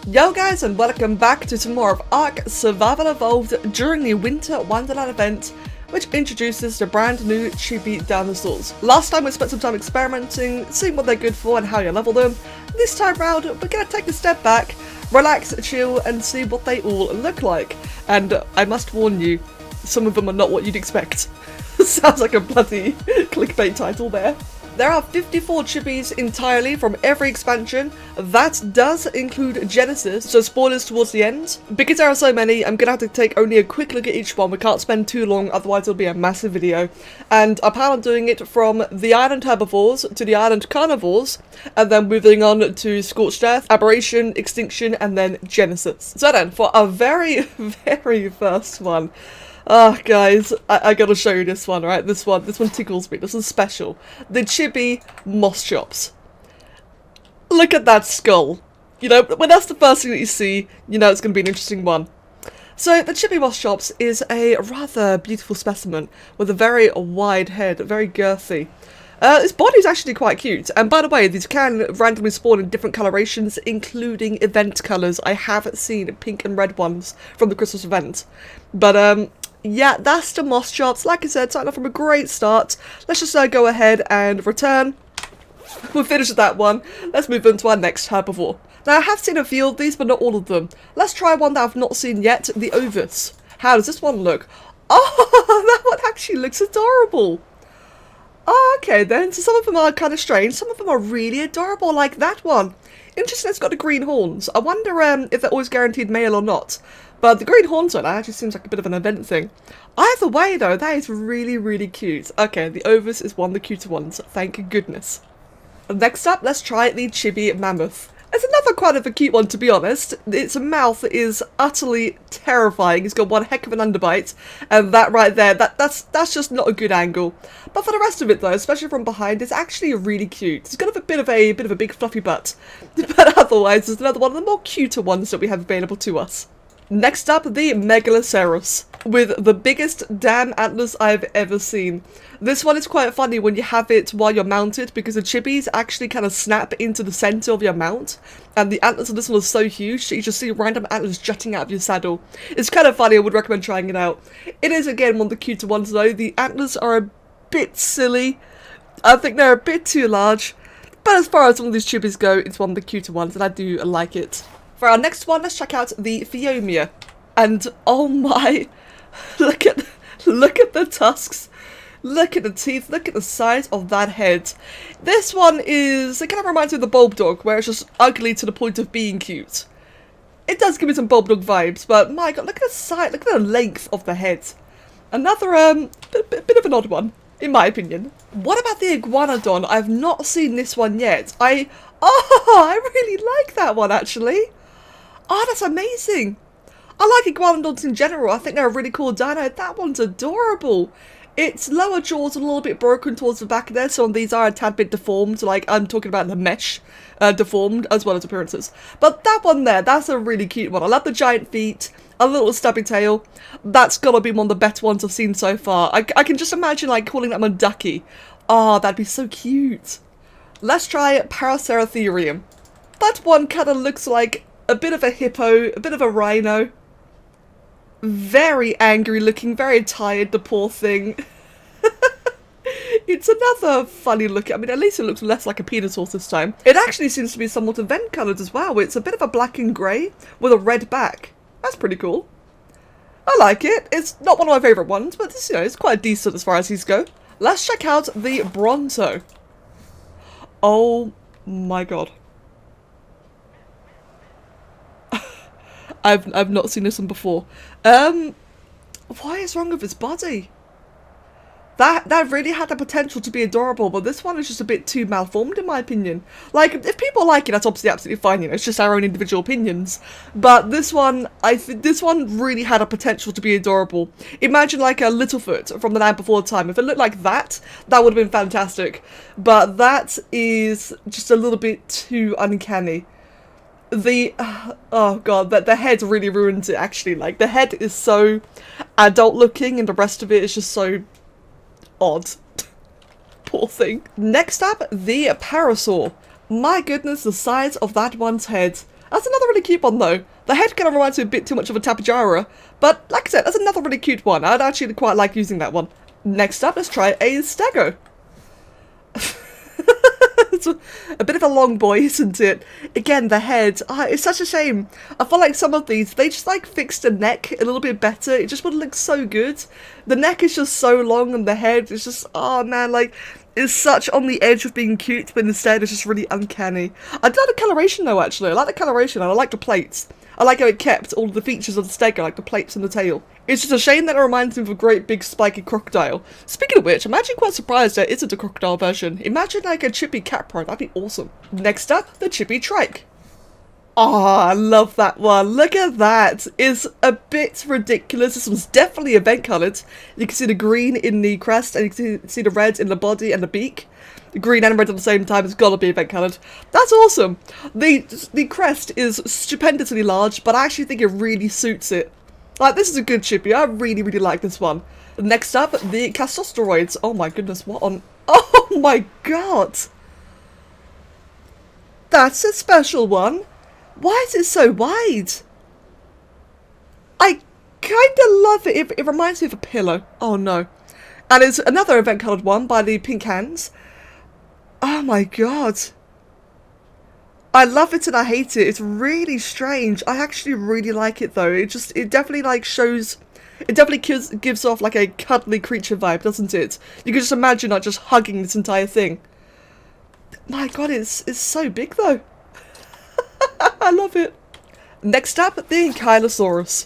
Yo guys, and welcome back to some more of ARK Survival Evolved during the Winter Wonderland Event, which introduces the brand new Chibi Dinosaurs. Last time we spent some time experimenting, seeing what they're good for and how you level them. This time round, we're going to take a step back, relax, chill, and see what they all look like. And I must warn you, some of them are not what you'd expect. Sounds like a bloody clickbait title there. There are 54 chibis entirely from every expansion. That does include Genesis, so spoilers towards the end. Because there are so many, I'm gonna have to take only a quick look at each one. We can't spend too long, otherwise it'll be a massive video. And I plan on doing it from the Island Herbivores to the Island Carnivores, and then moving on to Scorched Earth, Aberration, Extinction, and then Genesis. So then, for our very, very first one. Ah, guys, I gotta show you this one, right? This one tickles me. This is special. The Chibi Moss Chops. Look at that skull. You know, when that's the first thing that you see, you know it's gonna be an interesting one. So, the Chibi Moss Chops is a rather beautiful specimen with a very wide head, very girthy. Its body's actually quite cute, and by the way, these can randomly spawn in different colorations, including event colours. I have seen pink and red ones from the Christmas event. But, yeah, that's the Moss Chops. Like I said, starting off from a great start. Let's just go ahead and return. We'll finish with that one. Let's move on to our next herbivore. Now, I have seen a few of these, but not all of them. Let's try one that I've not seen yet, the Ovitz. How does this one look? Oh, that one actually looks adorable. Oh, okay then, so some of them are kind of strange, some of them are really adorable, like that one. Interesting, it's got the green horns. I wonder if they're always guaranteed male or not. But the green horns one actually seems like a bit of an event thing. Either way though, that is really, really cute. Okay, the Ovis is one of the cuter ones, thank goodness. Next up, let's try the Chibi Mammoth. It's another quite of a cute one, to be honest. Its mouth is utterly terrifying. It's got one heck of an underbite, and that right there, that's just not a good angle. But for the rest of it though, especially from behind, it's actually really cute. It's got a bit of a big fluffy butt. But otherwise, it's another one of the more cuter ones that we have available to us. Next up, the Megalosaurus, with the biggest damn antlers I've ever seen. This one is quite funny when you have it while you're mounted, because the chibis actually kind of snap into the centre of your mount, and the antlers of this one are so huge that you just see random antlers jutting out of your saddle. It's kind of funny, I would recommend trying it out. It is again one of the cuter ones though. The antlers are a bit silly. I think they're a bit too large, but as far as some of these chibis go, it's one of the cuter ones, and I do like it. For our next one, let's check out the Phiomia. And oh my, look at the tusks, look at the teeth, look at the size of that head. This one is, it kind of reminds me of the Bulb Dog, where it's just ugly to the point of being cute. It does give me some Bulb Dog vibes, but my god, look at the size, look at the length of the head. Another bit of an odd one, in my opinion. What about the Iguanodon? I've not seen this one yet. I really like that one actually. Oh, that's amazing. I like Iguanodons in general. I think they're a really cool dino. That one's adorable. Its lower jaw's a little bit broken towards the back there. Some of these are a tad bit deformed. Like, I'm talking about the mesh deformed as well as appearances. But that one there, that's a really cute one. I love the giant feet, a little stubby tail. That's gotta be one of the better ones I've seen so far. I can just imagine, like, calling them a ducky. Oh, that'd be so cute. Let's try Paraceratherium. That one kind of looks like a bit of a hippo, a bit of a rhino. Very angry looking, very tired, the poor thing. It's another funny look. I mean, at least it looks less like a Spinosaurus this time. It actually seems to be somewhat event coloured as well. It's a bit of a black and grey with a red back. That's pretty cool. I like it. It's not one of my favourite ones, but it's, you know, it's quite decent as far as these go. Let's check out the Bronto. Oh my god. I've not seen this one before. What is wrong with his body? That really had the potential to be adorable, but this one is just a bit too malformed in my opinion. Like, if people like it, that's obviously absolutely fine, you know, it's just our own individual opinions. But this one, I think this one really had a potential to be adorable. Imagine like a Littlefoot from the Land Before Time. If it looked like that, that would have been fantastic. But that is just a little bit too uncanny. Oh god, the head really ruins it actually. Like, the head is so adult looking and the rest of it is just so odd. Poor thing. Next up, the Parasaur. My goodness, the size of that one's head. That's another really cute one though. The head kind of reminds me a bit too much of a Tapejara, but like I said, that's another really cute one. I'd actually quite like using that one. Next up, let's try a Stego. It's a bit of a long boy, isn't it? Again, the head. It's such a shame. I feel like some of these, they just like fixed the neck a little bit better. It just would look so good. The neck is just so long and the head is just, oh man, like, it's such on the edge of being cute, but instead it's just really uncanny. I do like the coloration though, actually. I like the coloration and I like the plates. I like how it kept all of the features of the Stego, like the plates and the tail. It's just a shame that it reminds me of a great big spiky crocodile. Speaking of which, I'm actually quite surprised there isn't a crocodile version. Imagine like a chibi capra, that'd be awesome. Next up, the chibi trike. Oh, I love that one. Look at that. It's a bit ridiculous. This one's definitely event coloured. You can see the green in the crest and you can see the red in the body and the beak. The green and red at the same time, it's gotta be event coloured. That's awesome. The crest is stupendously large, but I actually think it really suits it. Like, this is a good chibi. I really, really like this one. Next up, the Cassosteroids. Oh my goodness, what on... Oh my god! That's a special one. Why is it so wide? I kinda love it. It reminds me of a pillow. Oh no. And it's another event coloured one by the Pink Hands. Oh my god. I love it and I hate it. It's really strange. I actually really like it though. It definitely like shows, it definitely gives off like a cuddly creature vibe, doesn't it? You can just imagine like just hugging this entire thing. My god, it's so big though. I love it. Next up, the Ankylosaurus.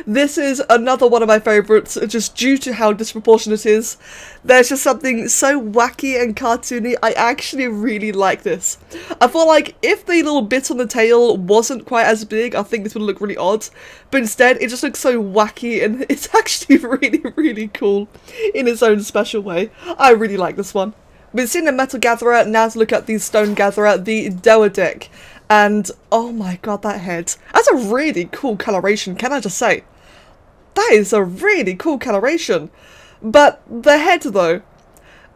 This is another one of my favourites, just due to how disproportionate it is. There's just something so wacky and cartoony. I actually really like this. I feel like if the little bit on the tail wasn't quite as big, I think this would look really odd. But instead, it just looks so wacky and it's actually really, really cool in its own special way. I really like this one. We've seen the Metal Gatherer, now to look at the Stone Gatherer, the Duodec. And, oh my god, that head. That's a really cool coloration, can I just say? That is a really cool coloration. But the head, though,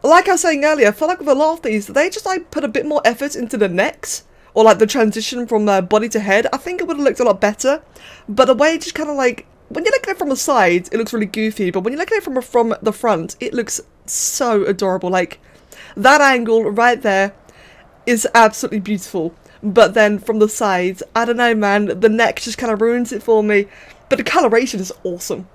like I was saying earlier, I feel like with a lot of these, they just like put a bit more effort into the necks, or like the transition from body to head. I think it would have looked a lot better. But the way it just kind of like, when you look at it from the side, it looks really goofy. But when you look at it from the front, it looks so adorable. Like, that angle right there is absolutely beautiful. But then from the side, I don't know, man, the neck just kind of ruins it for me. But the coloration is awesome.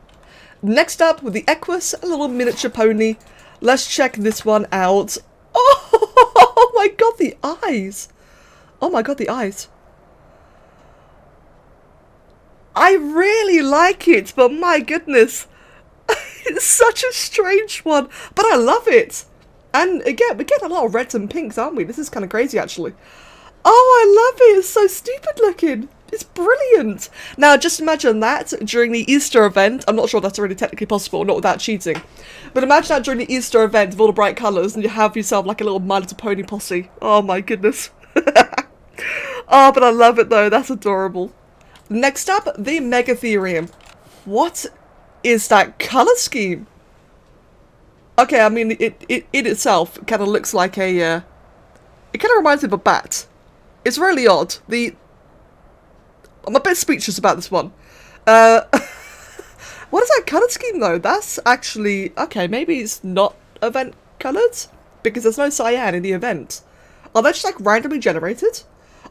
Next up, with the Equus, a little miniature pony. Let's check this one out. Oh my god, the eyes. Oh my god, the eyes. I really like it, but my goodness. It's such a strange one, but I love it. And again, we get a lot of reds and pinks, aren't we? This is kind of crazy, actually. Oh, I love it. It's so stupid looking. It's brilliant. Now, just imagine that during the Easter event. I'm not sure if that's really technically possible, not without cheating. But imagine that during the Easter event with all the bright colours and you have yourself like a little My Little Pony posse. Oh my goodness. Oh, but I love it though. That's adorable. Next up, the Megatherium. What is that colour scheme? Okay, I mean, it itself kind of looks like a, it kind of reminds me of a bat. It's really odd. I'm a bit speechless about this one. What is that colour scheme though? That's actually, okay, maybe it's not event coloured, because there's no cyan in the event. Are they just like randomly generated?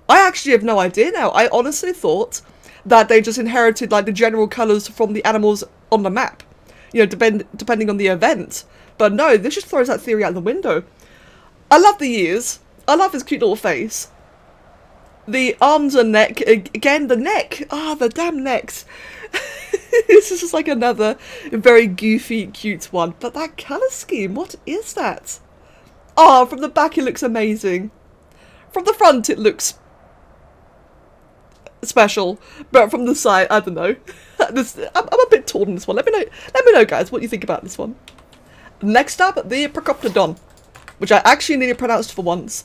I actually have no idea now. I honestly thought that they just inherited like the general colours from the animals on the map. You know, depending on the event. But no, this just throws that theory out the window. I love the ears. I love his cute little face. The arms and neck. Again, the neck. Ah, the damn necks. This is just like another very goofy, cute one. But that colour scheme, what is that? Ah, from the back it looks amazing. From the front it looks special. But from the side, I don't know. I'm a bit torn on this one. Let me know, guys, what you think about this one. Next up, the Paraceratherium, which I actually nearly pronounced for once.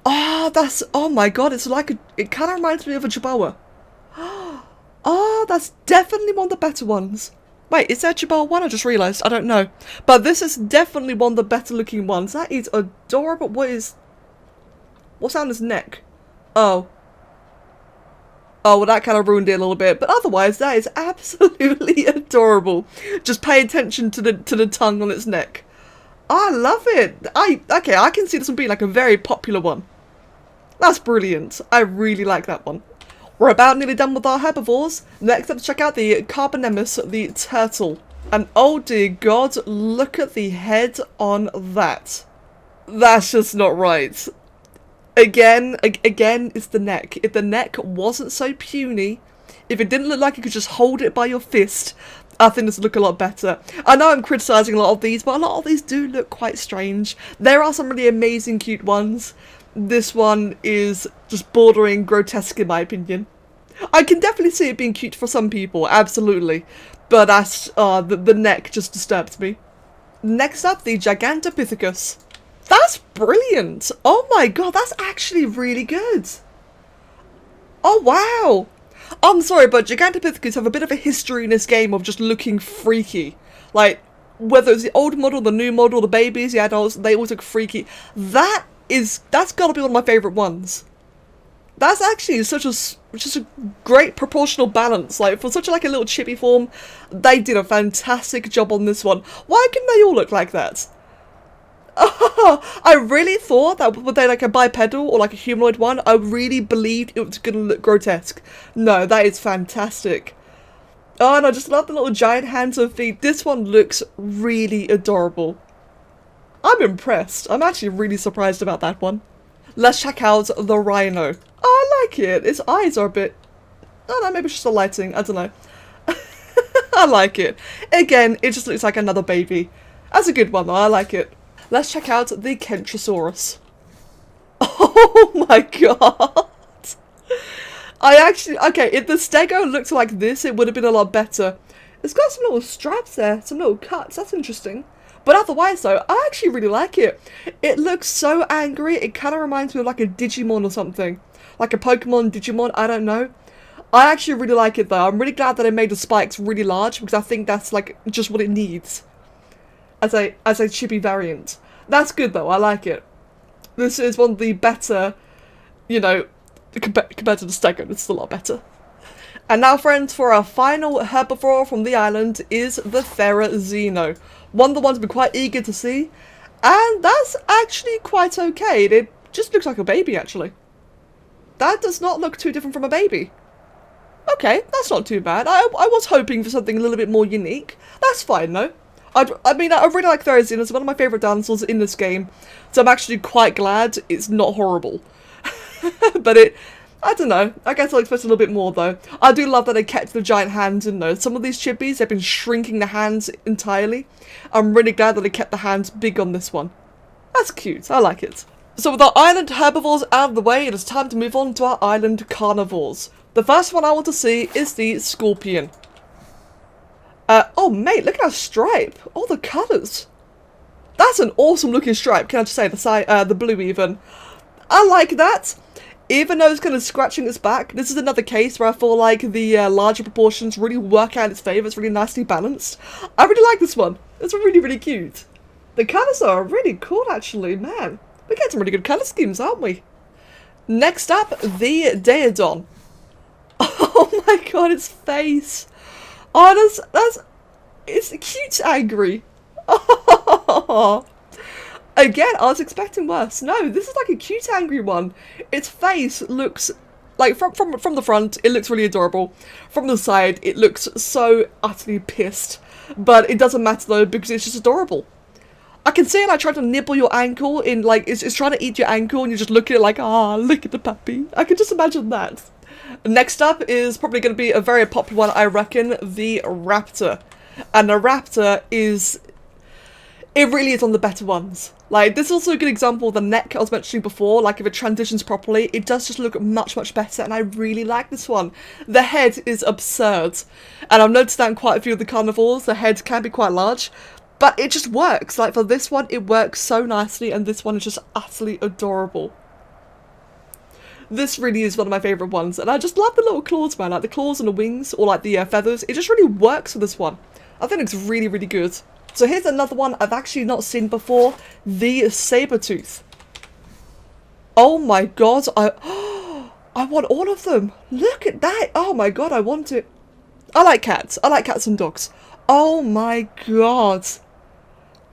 Oh, that's, oh my god, it's like it kind of reminds me of a Chihuahua. Oh, that's definitely one of the better ones. Wait, is there a Chihuahua one? I just realised, I don't know. But this is definitely one of the better looking ones. That is adorable. What's on his neck? Oh. Oh, well, that kind of ruined it a little bit, but otherwise, that is absolutely adorable. Just pay attention to the tongue on its neck. I love it. Okay, I can see this one being like a very popular one. That's brilliant. I really like that one. We're about nearly done with our herbivores. Next up, check out the Carbonemus, the turtle. And oh dear God, look at the head on that. That's just not right. Again, it's the neck. If the neck wasn't so puny, if it didn't look like you could just hold it by your fist, I think this would look a lot better. I know I'm criticising a lot of these, but a lot of these do look quite strange. There are some really amazing cute ones. This one is just bordering grotesque in my opinion. I can definitely see it being cute for some people, absolutely. But that's, the neck just disturbs me. Next up, the Gigantopithecus. That's brilliant! Oh my God, that's actually really good! Oh wow! I'm sorry, but Gigantopithecus have a bit of a history in this game of just looking freaky. Like, whether it's the old model, the new model, the babies, the adults, they always look freaky. That's gotta be one of my favourite ones. That's actually just a great proportional balance. Like, for such a little chibi form, they did a fantastic job on this one. Why can they all look like that? Oh, I really thought that were they like a bipedal or like a humanoid one. I really believed it was going to look grotesque. No, that is fantastic. Oh, and I just love the little giant hands and feet. This one looks really adorable. I'm impressed. I'm actually really surprised about that one. Let's check out the rhino. Oh, I like it. Its eyes are a bit... Oh no, maybe it's just the lighting. I don't know. I like it. Again, it just looks like another baby. That's a good one though. I like it. Let's check out the Kentrosaurus. Oh my God. Okay, if the stego looked like this, it would have been a lot better. It's got some little stripes there, some little cuts. That's interesting. But otherwise though, I actually really like it. It looks so angry. It kind of reminds me of like a Digimon or something. Like a Pokemon, Digimon, I don't know. I actually really like it though. I'm really glad that I made the spikes really large because I think that's like just what it needs. As a chibi variant. That's good though, I like it. This is one of the better, you know, compared to the stego, it's a lot better. And now friends, for our final herbivore from the island is the Ferret Zeno. One of the ones we're quite eager to see. And that's actually quite okay. It just looks like a baby actually. That does not look too different from a baby. Okay, that's not too bad. I was hoping for something a little bit more unique. That's fine though. I mean, I really like Ferret Zeno. It's one of my favourite dinosaurs in this game. So I'm actually quite glad it's not horrible. But I don't know. I guess I'll expect a little bit more though. I do love that they kept the giant hands in though. Some of these chibis, they've been shrinking the hands entirely. I'm really glad that they kept the hands big on this one. That's cute. I like it. So with our island herbivores out of the way, it is time to move on to our island carnivores. The first one I want to see is the scorpion. Oh mate, look at that stripe. All the colours. That's an awesome looking stripe, can I just say, the blue even. I like that. Even though it's kind of scratching its back, this is another case where I feel like the larger proportions really work out in its favour. It's really nicely balanced. I really like this one. It's really, really cute. The colours are really cool actually, man. We get some really good colour schemes, aren't we? Next up, the Iguanodon. Oh my God, its face. Oh, it's cute angry. Oh. Again, I was expecting worse. No, this is like a cute angry one. Its face looks like from the front, it looks really adorable. From the side, it looks so utterly pissed. But it doesn't matter though because it's just adorable. I can see it like trying to nibble your ankle in like it's trying to eat your ankle and you just look at it like, ah, look at the puppy. I can just imagine that. Next up is probably going to be a very popular one, I reckon, the Raptor. And the Raptor is... It really is on the better ones. Like, this is also a good example of the neck I was mentioning before. Like, if it transitions properly, it does just look much, much better. And I really like this one. The head is absurd. And I've noticed that in quite a few of the carnivores. The heads can be quite large. But it just works. Like, for this one, it works so nicely. And this one is just utterly adorable. This really is one of my favourite ones. And I just love the little claws, man. Like, the claws and the wings, or like the feathers. It just really works for this one. I think it's really, really good. So here's another one I've actually not seen before. The Sabertooth. Oh my God. I want all of them. Look at that. Oh my god, I want it. I like cats. I like cats and dogs. Oh my god.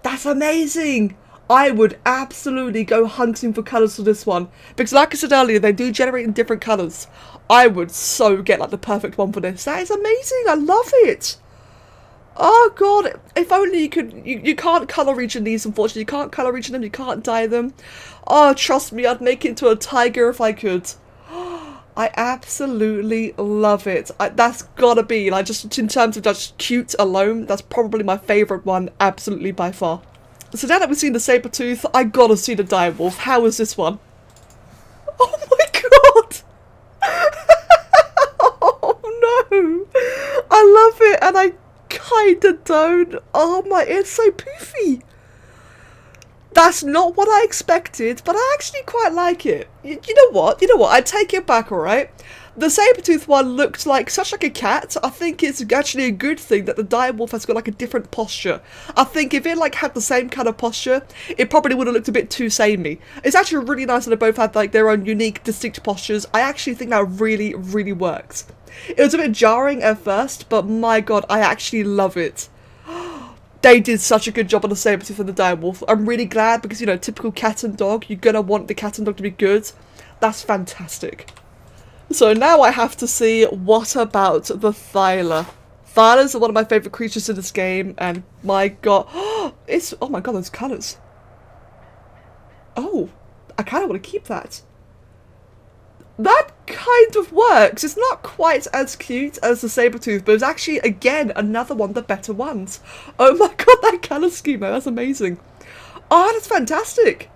That's amazing. I would absolutely go hunting for colours for this one. Because like I said earlier, they do generate in different colours. I would so get like the perfect one for this. That is amazing. I love it. Oh god, if only you could, you can't colour region these, unfortunately. You can't colour region them, you can't dye them. Oh, trust me, I'd make it into a tiger if I could. I absolutely love it. That's gotta be, like, just in terms of just cute alone, that's probably my favourite one, absolutely by far. So now that we've seen the Sabertooth, I gotta see the Direwolf. How is this one? Oh my god! Oh no! I love it, and I kinda don't. Oh my, it's so poofy. That's not what I expected, but I actually quite like it. You know what? You know what? I take it back, alright? The Sabertooth one looked like such like a cat. I think it's actually a good thing that the Direwolf has got like a different posture. I think if it like had the same kind of posture, it probably would have looked a bit too samey. It's actually really nice that they both had like their own unique, distinct postures. I actually think that really, really works. It was a bit jarring at first, but my god, I actually love it. They did such a good job on the Sabertooth and the Direwolf. I'm really glad because, you know, typical cat and dog, you're gonna want the cat and dog to be good. That's fantastic. So now I have to see, what about the Thyla? Thylas are one of my favourite creatures in this game, and my god, it's, oh my god, those colours. Oh, I kind of want to keep that. That kind of works. It's not quite as cute as the Sabertooth, but it's actually, again, another one of the better ones. Oh my god, that colour scheme, that's amazing. Oh, that's fantastic.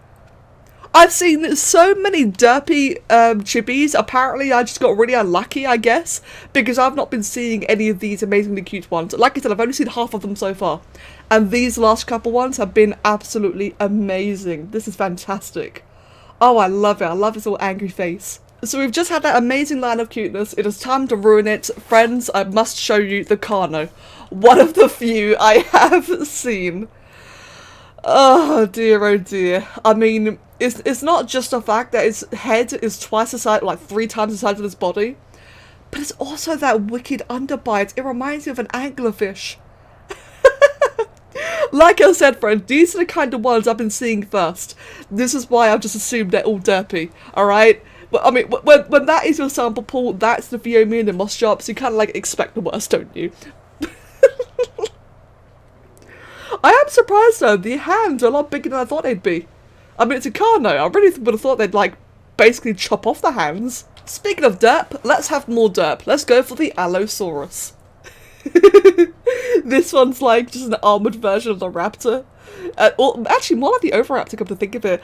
I've seen so many derpy chibis. Apparently, I just got really unlucky, I guess, because I've not been seeing any of these amazingly cute ones. Like I said, I've only seen half of them so far, and these last couple ones have been absolutely amazing. This is fantastic. Oh, I love it. I love his little angry face. So we've just had that amazing line of cuteness. It is time to ruin it. Friends, I must show you the Carno. One of the few I have seen. Oh dear, oh dear. I mean, it's not just the fact that its head is twice the size, like 3 times the size of its body, but it's also that wicked underbite. It reminds me of an anglerfish. Like I said, friend, these are the kind of ones I've been seeing first. This is why I've just assumed they're all derpy, alright? But I mean, when that is your sample pool, that's the Viomi and the Moss Sharps, you kind of like expect the worst, don't you? I am surprised though, the hands are a lot bigger than I thought they'd be. I mean, it's a Carno, I really would have thought they'd like, basically chop off the hands. Speaking of derp, let's have more derp. Let's go for the Allosaurus. This one's like just an armoured version of the Raptor. Or actually more like the Oviraptor, come to think of it.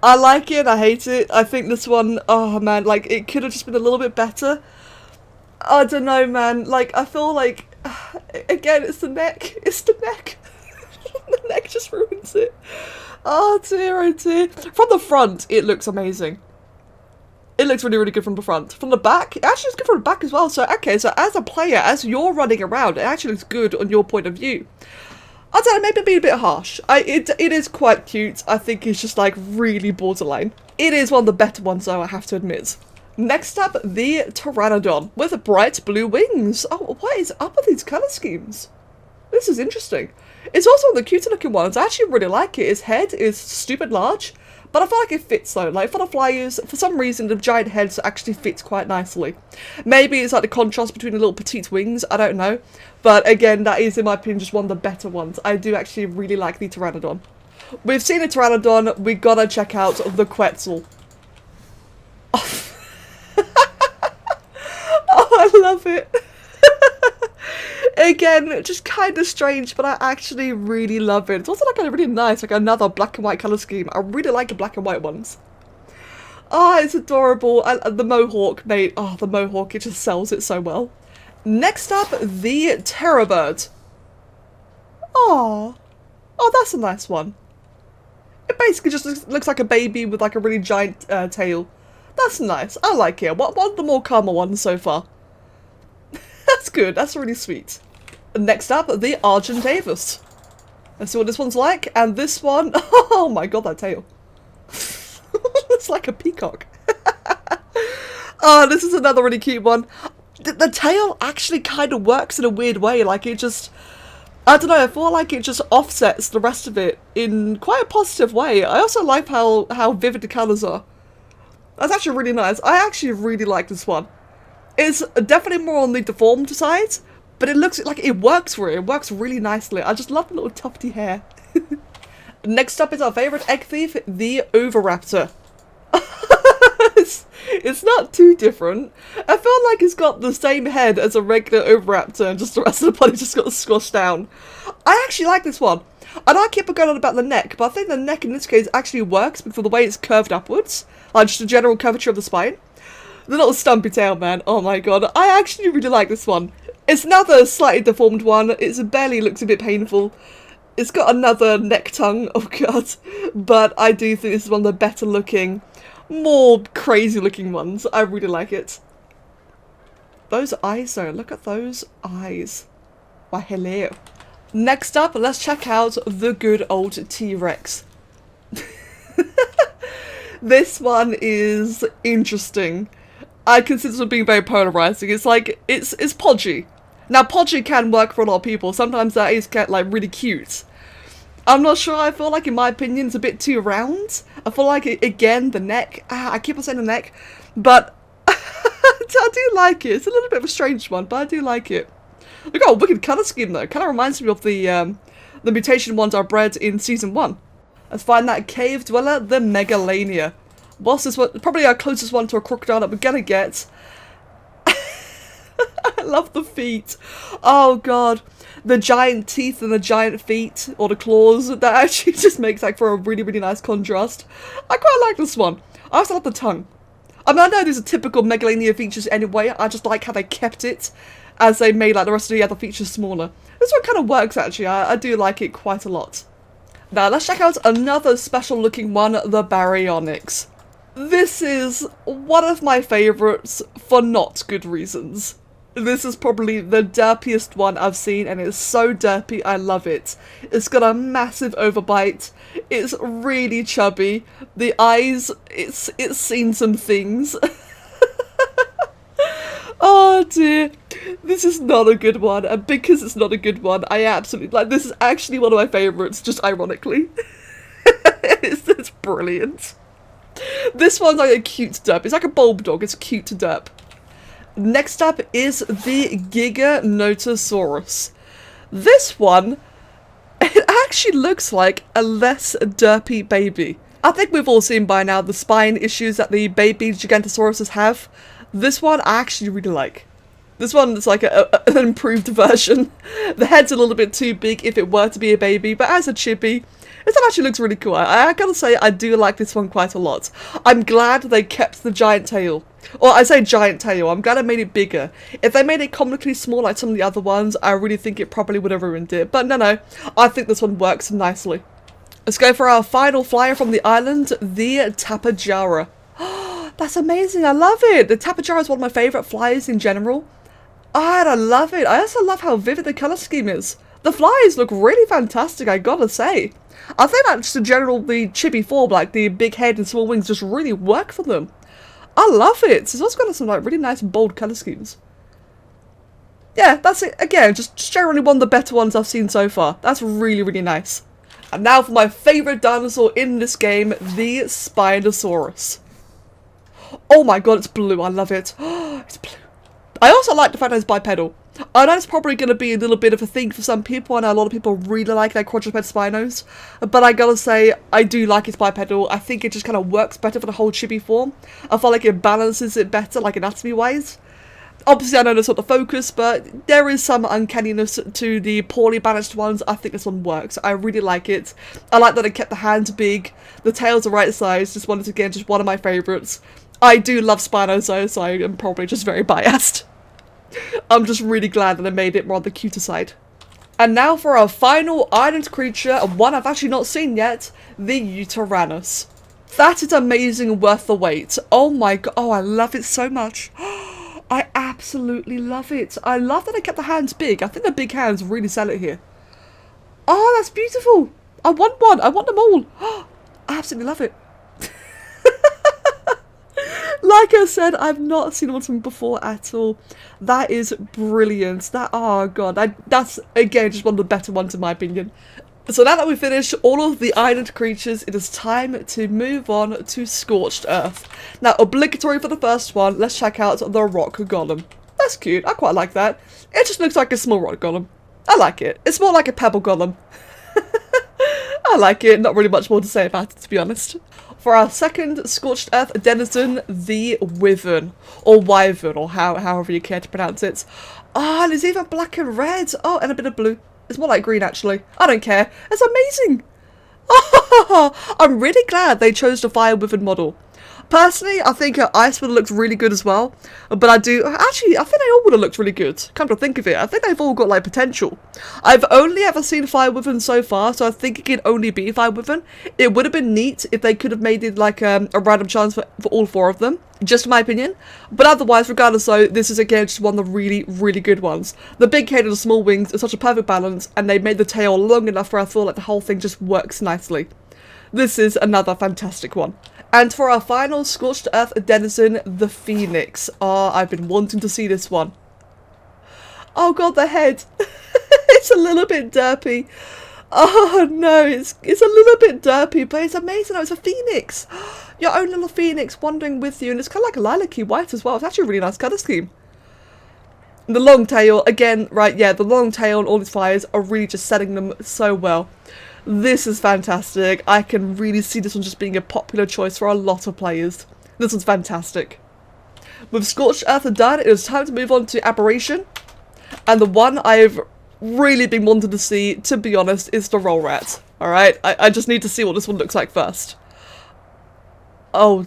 I like it, I hate it. I think this one, oh man, like it could have just been a little bit better. I don't know, man. Like, I feel like, again, it's the neck. It's the neck. The neck just ruins it. Oh dear, oh dear. From the front, it looks amazing. It looks really, really good from the front. From the back, it actually looks good from the back as well. So, okay, so as a player, as you're running around, it actually looks good on your point of view. I don't know, maybe being a bit harsh. It is quite cute. I think it's just like really borderline. It is one of the better ones though, I have to admit. Next up, the Pteranodon with bright blue wings. Oh, what is up with these colour schemes? This is interesting. It's also one of the cuter looking ones. I actually really like it. Its head is stupid large, but I feel like it fits though. Like for the flyers, for some reason the giant heads actually fits quite nicely. Maybe it's like the contrast between the little petite wings, I don't know. But again, that is in my opinion just one of the better ones. I do actually really like the Pteranodon. We've seen the Pteranodon, we gotta check out the Quetzel. Oh, I love it. Again, just kind of strange, but I actually really love it. It's also like a really nice, like another black and white colour scheme. I really like the black and white ones. Oh, it's adorable. The Mohawk, mate. Oh, the Mohawk, it just sells it so well. Next up, the Terrorbird. Oh, that's a nice one. It basically just looks like a baby with like a really giant tail. That's nice. I like it. One of the more calmer ones so far. That's good. That's really sweet. Next up, the Argentavis. Let's see what this one's like. And this one, oh my god, that tail. It's like a peacock. Oh, this is another really cute one. The tail actually kind of works in a weird way. Like, it just... I don't know, I feel like it just offsets the rest of it in quite a positive way. I also like how vivid the colours are. That's actually really nice. I actually really like this one. It's definitely more on the deformed side, but it looks like it works for it. It works really nicely. I just love the little tufty hair. Next up is our favourite egg thief, the Oviraptor. It's not too different. I feel like it's got the same head as a regular Oviraptor and just the rest of the body just got squashed down. I actually like this one. I know I keep going on about the neck, but I think the neck in this case actually works because of the way it's curved upwards. Like just the general curvature of the spine. The little stumpy tail, man. Oh my god. I actually really like this one. It's another slightly deformed one. It barely looks a bit painful. It's got another neck tongue. Oh god. But I do think this is one of the better looking, more crazy looking ones. I really like it. Those eyes though, look at those eyes. Why, hello. Next up, let's check out the good old T-Rex. This one is interesting. I consider this one being very polarizing. It's like, it's podgy. Now podgy can work for a lot of people. Sometimes that is like really cute. I'm not sure, I feel like in my opinion it's a bit too round. I feel like, again, the neck, I keep on saying the neck, but I do like it. It's a little bit of a strange one, but I do like it. Look at a wicked colour scheme though, kind of reminds me of the mutation ones I bred in Season 1. Let's find that cave dweller, the Megalania. What's this one? Probably our closest one to a crocodile that we're gonna get. I love the feet. Oh god. The giant teeth and the giant feet, or the claws, that actually just makes like for a really, really nice contrast. I quite like this one. I also love the tongue. I mean, I know these are typical Megalania features anyway, I just like how they kept it, as they made like the rest of the other features smaller. This one kind of works actually, I do like it quite a lot. Now let's check out another special looking one, the Baryonyx. This is one of my favourites for not good reasons. This is probably the derpiest one I've seen, and it's so derpy, I love it. It's got a massive overbite, it's really chubby, the eyes, it's seen some things. Oh dear, this is not a good one, and because it's not a good one, I absolutely, like, this is actually one of my favourites, just ironically. It's brilliant. This one's like a cute derp, it's like a bulb dog, it's cute to derp. Next up is the Gigantopithecus. This one, it actually looks like a less derpy baby. I think we've all seen by now the spine issues that the baby Gigantosauruses have. This one I actually really like. This one is like an improved version. The head's a little bit too big if it were to be a baby, but as a chibi, this one actually looks really cool. I gotta say, I do like this one quite a lot. I'm glad they kept the giant tail. Or I say giant tail, I'm glad I made it bigger. If they made it comically small like some of the other ones, I really think it probably would have ruined it. But no, I think this one works nicely. Let's go for our final flyer from the island, the Tapejara. That's amazing, I love it! The Tapejara is one of my favourite flyers in general. I love it. I also love how vivid the colour scheme is. The flyers look really fantastic, I gotta say. I think that just in general, the chibi form, like the big head and small wings, just really work for them. I love it. It's also got some like really nice bold colour schemes. Yeah, that's it. Again, just generally one of the better ones I've seen so far. That's really, really nice. And now for my favourite dinosaur in this game, the Spinosaurus. Oh my god, it's blue. I love it. It's blue. I also like the fact that it's bipedal. I know it's probably going to be a little bit of a thing for some people. I know a lot of people really like their quadruped Spinos. But I gotta say, I do like its bipedal. I think it just kind of works better for the whole chibi form. I feel like it balances it better, like anatomy-wise. Obviously, I know that's not the focus, but there is some uncanniness to the poorly balanced ones. I think this one works. I really like it. I like that it kept the hands big. The tail's the right size. Just once again, just one of my favourites. I do love Spinos though, so I am probably just very biased. I'm just really glad that I made it more on the cuter side. And now for our final island creature, one I've actually not seen yet, the Uranus. That is amazing and worth the wait. Oh my god, oh I love it so much. I absolutely love it. I love that I kept the hands big. I think the big hands really sell it here. Oh, that's beautiful. I want one. I want them all. I absolutely love it. Like I said, I've not seen one before at all. That is brilliant. Oh god, that's again just one of the better ones in my opinion. So now that we've finished all of the island creatures, it is time to move on to Scorched Earth. Now, obligatory for the first one, let's check out the rock golem. That's cute, I quite like that. It just looks like a small rock golem. I like it. It's more like a pebble golem. I like it, not really much more to say about it, to be honest. For our second Scorched Earth denizen, the Wyvern, or Wyvern, or however you care to pronounce it. Ah, and it's even black and red. Oh, and a bit of blue. It's more like green, actually. I don't care. It's amazing. Oh, I'm really glad they chose the Fire Wyvern model. Personally, I think Ice would have looked really good as well. But I think they all would have looked really good. Come to think of it, I think they've all got, like, potential. I've only ever seen Fire Wyvern so far, so I think it can only be Fire Wyvern. It would have been neat if they could have made it, like, a random chance for all four of them. Just my opinion. But otherwise, regardless though, this is again just one of the really, really good ones. The big head and the small wings are such a perfect balance, and they made the tail long enough where I feel like the whole thing just works nicely. This is another fantastic one. And for our final Scorched Earth denizen, the Phoenix. Oh, I've been wanting to see this one. Oh god, the head. It's a little bit derpy. Oh no, it's a little bit derpy, but it's amazing. Oh, it's a phoenix. Your own little phoenix wandering with you, and it's kind of like a lilac-y white as well. It's actually a really nice colour scheme. And the long tail, again, right, yeah, the long tail and all these fires are really just setting them so well. This is fantastic. I can really see this one just being a popular choice for a lot of players. This one's fantastic. With Scorched Earth done, it was time to move on to Aberration. And the one I've really been wanting to see, to be honest, is the Roll Rat. Alright, I just need to see what this one looks like first. Oh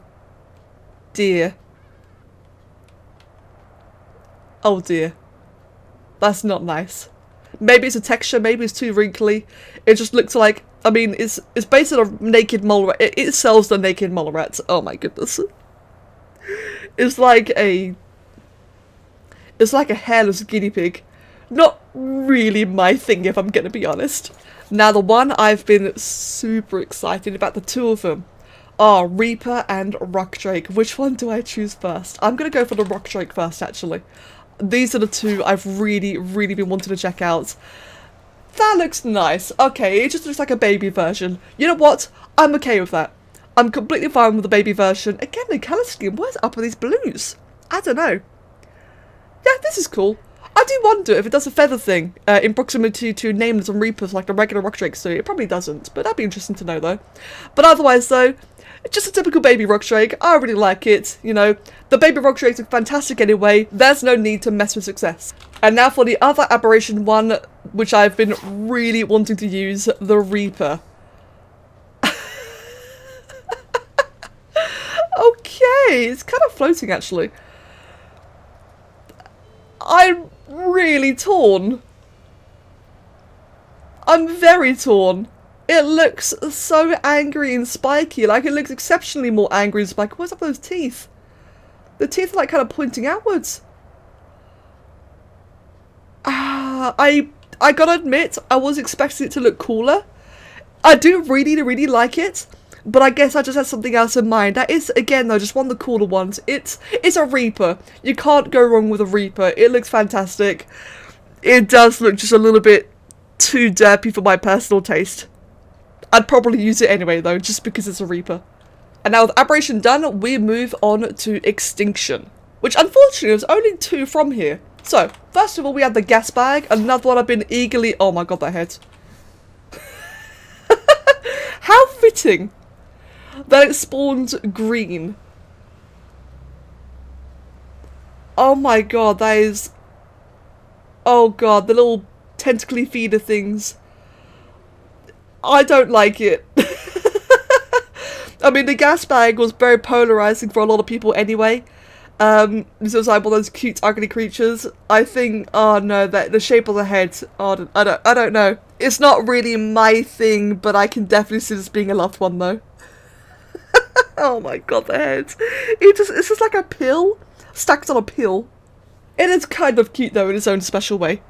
dear. Oh dear. That's not nice. Maybe it's a texture, maybe it's too wrinkly. It just looks like, I mean, it's based on a naked mole rat. It sells the naked mole rats. Oh my goodness. It's like a hairless guinea pig. Not really my thing, if I'm gonna be honest. Now, the one I've been super excited about, the two of them, are Reaper and Rockdrake. Which one do I choose first? I'm gonna go for the Rockdrake first, actually. These are the two I've really, really been wanting to check out. That looks nice. Okay, it just looks like a baby version. You know what? I'm okay with that. I'm completely fine with the baby version. Again, the colour scheme. What is up with these blues? I don't know. Yeah, this is cool. I do wonder if it does a feather thing in proximity to Nameless and Reapers like the regular Rockdrakes do. It probably doesn't, but that'd be interesting to know though. But otherwise though, it's just a typical baby Rockdrake. I really like it. You know, the baby Rockdrakes are fantastic anyway. There's no need to mess with success. And now for the other Aberration one, which I've been really wanting to use, the Reaper. Okay, it's kind of floating actually. I'm really torn. I'm very torn. It looks so angry and spiky. Like, it looks exceptionally more angry and spiky. What's up with those teeth? The teeth are like kind of pointing outwards. I gotta admit, I was expecting it to look cooler. I do really, really like it. But I guess I just had something else in mind. That is, again though, just one of the cooler ones. It's a Reaper. You can't go wrong with a Reaper. It looks fantastic. It does look just a little bit too derpy for my personal taste. I'd probably use it anyway though, just because it's a Reaper. And now with Aberration done, we move on to Extinction. Which unfortunately there's only two from here. So, first of all we have the gas bag. Another one I've been eagerly... Oh my god, that head. How fitting that it spawned green. Oh my god, that is... Oh god, the little tentacly feeder things. I don't like it. I mean, the gas bag was very polarizing for a lot of people anyway. This was like one of those cute, ugly creatures. I think, oh no, the shape of the head, oh, I don't know. It's not really my thing, but I can definitely see this being a loved one though. Oh my god, the head. It's just like a pill stacked on a pill. It is kind of cute though in its own special way.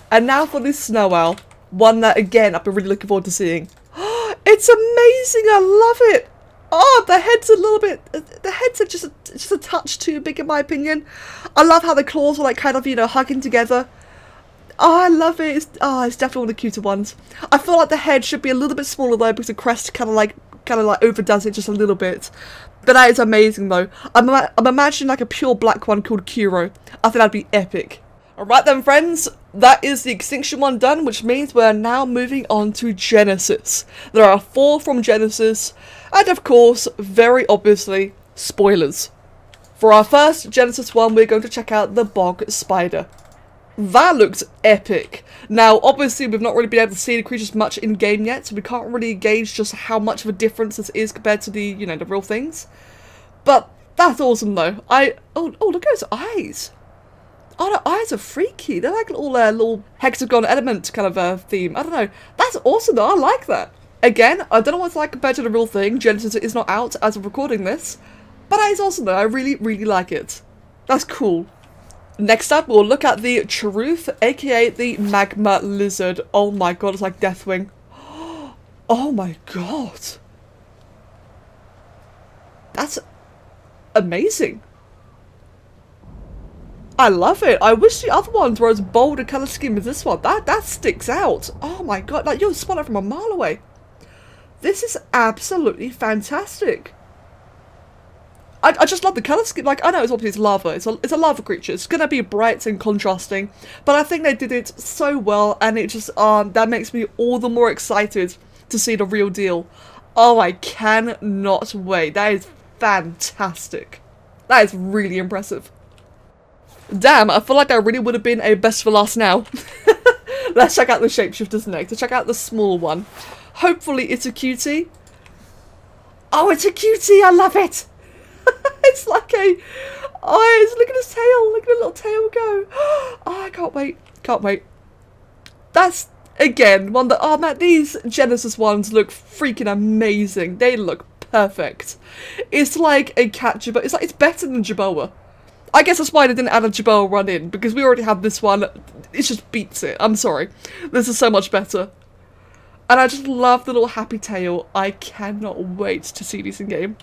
And now for this snow owl. One that, again, I've been really looking forward to seeing. It's amazing! I love it! Oh, the head's a little bit, the heads are just a touch too big in my opinion. I love how the claws are like kind of, you know, hugging together. Oh, I love it. It's definitely one of the cuter ones. I feel like the head should be a little bit smaller though, because the crest kind of like overdoes it just a little bit. But that is amazing though. I'm imagining like a pure black one called Kuro. I think that'd be epic. Alright then friends, that is the Extinction one done, which means we're now moving on to Genesis. There are 4 from Genesis, and of course, very obviously, spoilers. For our first Genesis one, we're going to check out the Bog Spider. That looks epic. Now, obviously, we've not really been able to see the creatures much in game yet, so we can't really gauge just how much of a difference this is compared to the, you know, the real things. But that's awesome though. Oh, look at his eyes. Oh, the eyes are freaky. They're like little hexagon element kind of theme. I don't know. That's awesome though. I like that. Again, I don't know what it's like compared to the real thing. Genesis is not out as of recording this. But that is awesome though. I really, really like it. That's cool. Next up, we'll look at the Truth, aka the Magma Lizard. Oh my god, it's like Deathwing. Oh my god. That's amazing. I love it. I wish the other ones were as bold a colour scheme as this one. That sticks out. Oh my god, like you'll spot it from a mile away. This is absolutely fantastic. I just love the colour scheme. Like, I know it's obviously lava. It's a lava creature. It's going to be bright and contrasting. But I think they did it so well, and it just, that makes me all the more excited to see the real deal. Oh, I cannot wait. That is fantastic. That is really impressive. Damn, I feel like that really would have been a best for last now. Let's check out the shapeshifters next. Let's check out the small one. Hopefully it's a cutie. Oh, it's a cutie. I love it. It's like a... Oh, look at his tail. Look at the little tail go. Oh, I can't wait. Can't wait. That's, again, one that... Oh, man, these Genesis ones look freaking amazing. They look perfect. It's like a cat Jerboa. It's like, it's better than Jerboa. I guess that's why they didn't add a Jerboa run in, because we already have this one. It just beats it. I'm sorry. This is so much better. And I just love the little happy tail. I cannot wait to see these in game.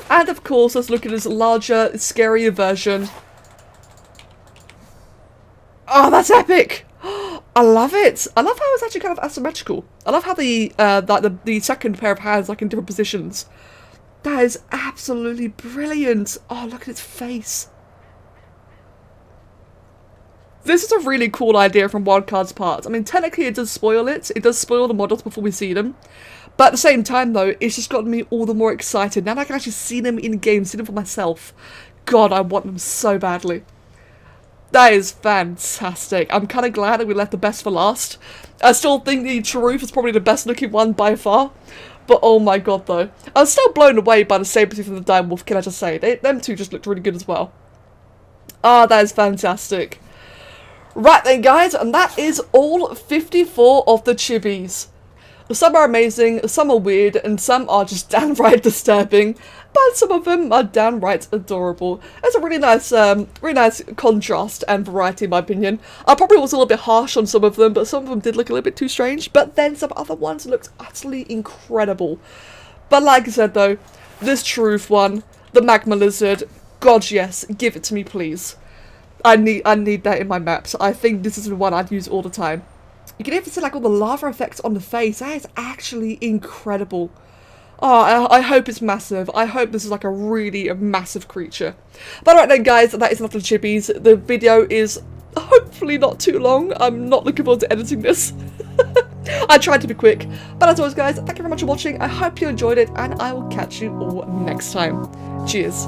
And of course, let's look at his larger, scarier version. Oh, that's epic! I love it! I love how it's actually kind of asymmetrical. I love how the second pair of hands like in different positions. That is absolutely brilliant. Oh, look at its face. This is a really cool idea from Wildcard's part. I mean, technically it does spoil it. It does spoil the models before we see them. But at the same time, though, it's just gotten me all the more excited. Now I can actually see them in game, see them for myself. God, I want them so badly. That is fantastic. I'm kind of glad that we left the best for last. I still think the Truth is probably the best looking one by far. But oh my god, though. I was still blown away by the saber-tooth and the Direwolf, can I just say. Them two just looked really good as well. Ah, that is fantastic. Right then, guys, and that is all 54 of the Chibis. Some are amazing, some are weird, and some are just downright disturbing, but some of them are downright adorable. It's a really nice contrast and variety in my opinion. I probably was a little bit harsh on some of them, but some of them did look a little bit too strange, but then some other ones looked utterly incredible. But like I said though, this Truth one, the Magma Lizard, God yes, give it to me please. I need that in my maps. I think this is the one I'd use all the time. You can even see like all the lava effects on the face. That is actually incredible. Oh, I hope it's massive. I hope this is like a really massive creature. But alright then guys, that is enough of the Chibis. The video is hopefully not too long. I'm not looking forward to editing this. I tried to be quick. But as always guys, thank you very much for watching. I hope you enjoyed it and I will catch you all next time. Cheers.